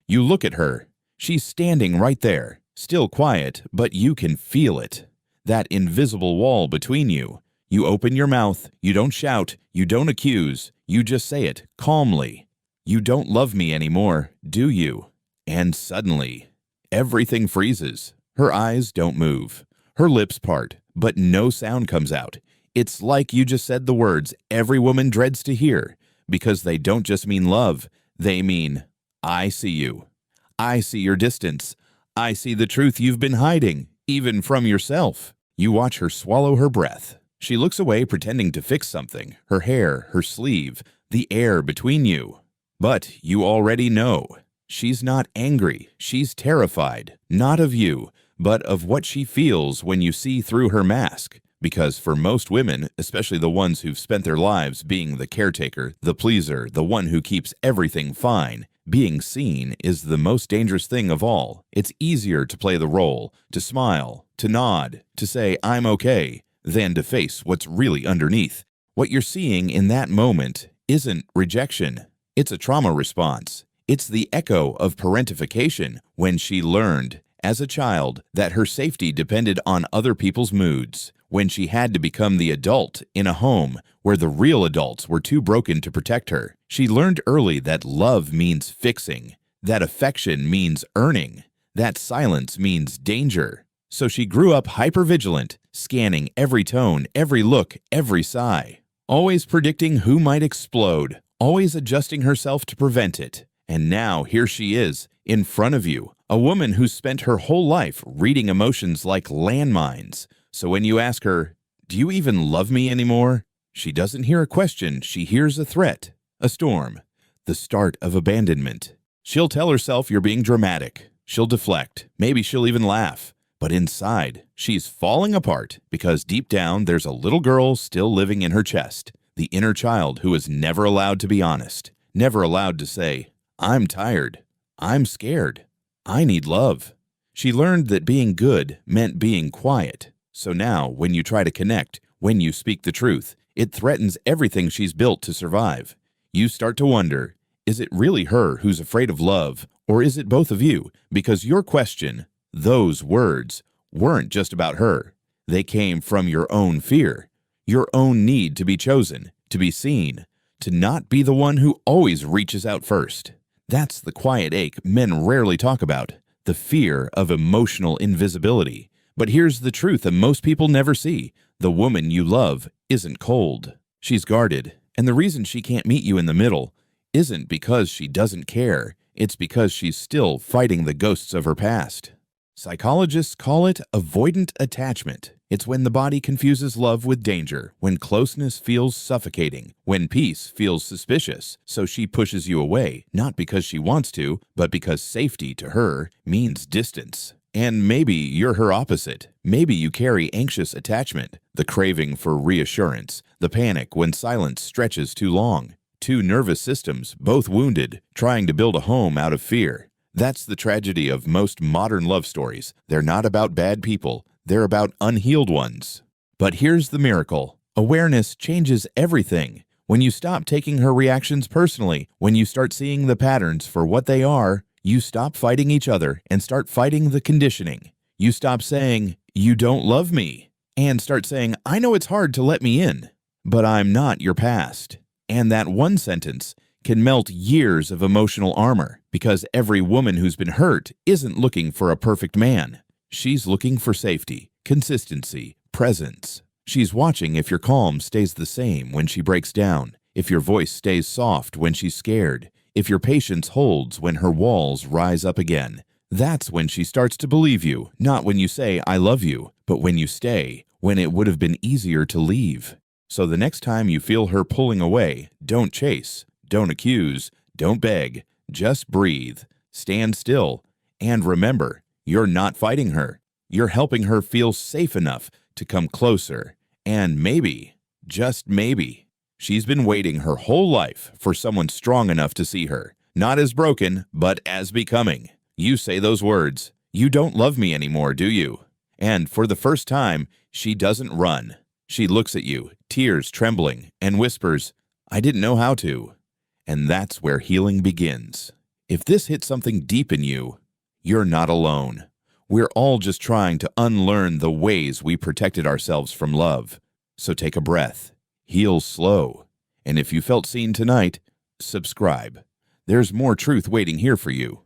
You look at her. She's standing right there, still quiet, but you can feel it. That invisible wall between you. You open your mouth, you don't shout, you don't accuse, you just say it calmly. You don't love me anymore, do you? And suddenly, everything freezes. Her eyes don't move. Her lips part, but no sound comes out. It's like you just said the words every woman dreads to hear, because they don't just mean love, they mean, I see you. I see your distance. I see the truth you've been hiding, even from yourself. You watch her swallow her breath. She looks away pretending to fix something, her hair, her sleeve, the air between you. But you already know. She's not angry, she's terrified, not of you, but of what she feels when you see through her mask. Because for most women, especially the ones who've spent their lives being the caretaker, the pleaser, the one who keeps everything fine, being seen is the most dangerous thing of all. It's easier to play the role, to smile, to nod, to say, I'm okay, than to face what's really underneath. What you're seeing in that moment isn't rejection. It's a trauma response. It's the echo of parentification when she learned, as a child, that her safety depended on other people's moods, when she had to become the adult in a home where the real adults were too broken to protect her. She learned early that love means fixing, that affection means earning, that silence means danger. So she grew up hypervigilant, scanning every tone, every look, every sigh, always predicting who might explode, always adjusting herself to prevent it. And now here she is, in front of you, a woman who's spent her whole life reading emotions like landmines. So when you ask her, do you even love me anymore? She doesn't hear a question, she hears a threat, a storm, the start of abandonment. She'll tell herself you're being dramatic. She'll deflect, maybe she'll even laugh. But inside, she's falling apart because deep down there's a little girl still living in her chest, the inner child who is never allowed to be honest, never allowed to say, I'm tired, I'm scared, I need love. She learned that being good meant being quiet. So now, when you try to connect, when you speak the truth, it threatens everything she's built to survive. You start to wonder, is it really her who's afraid of love, or is it both of you? Because your question, those words, weren't just about her. They came from your own fear, your own need to be chosen, to be seen, to not be the one who always reaches out first. That's the quiet ache men rarely talk about, the fear of emotional invisibility. But here's the truth that most people never see. The woman you love isn't cold. She's guarded, and the reason she can't meet you in the middle isn't because she doesn't care. It's because she's still fighting the ghosts of her past. Psychologists call it avoidant attachment. It's when the body confuses love with danger, when closeness feels suffocating, when peace feels suspicious. So she pushes you away, not because she wants to, but because safety to her means distance. And maybe you're her opposite. Maybe you carry anxious attachment, the craving for reassurance, the panic when silence stretches too long. Two nervous systems, both wounded, trying to build a home out of fear. That's the tragedy of most modern love stories. They're not about bad people. They're about unhealed ones. But here's the miracle. Awareness changes everything. When you stop taking her reactions personally, when you start seeing the patterns for what they are, you stop fighting each other and start fighting the conditioning. You stop saying, you don't love me, and start saying, I know it's hard to let me in, but I'm not your past. And that one sentence can melt years of emotional armor, because every woman who's been hurt isn't looking for a perfect man. She's looking for safety, consistency, presence. She's watching if your calm stays the same when she breaks down, if your voice stays soft when she's scared, if your patience holds when her walls rise up again. That's when she starts to believe you, not when you say, I love you, but when you stay, when it would have been easier to leave. So the next time you feel her pulling away, don't chase, don't accuse, don't beg, just breathe, stand still, and remember, you're not fighting her. You're helping her feel safe enough to come closer. And maybe, just maybe, she's been waiting her whole life for someone strong enough to see her, not as broken, but as becoming. You say those words, you don't love me anymore, do you? And for the first time, she doesn't run. She looks at you, tears trembling, and whispers, I didn't know how to. And that's where healing begins. If this hit something deep in you, you're not alone. We're all just trying to unlearn the ways we protected ourselves from love. So take a breath, heal slow, and if you felt seen tonight, subscribe. There's more truth waiting here for you.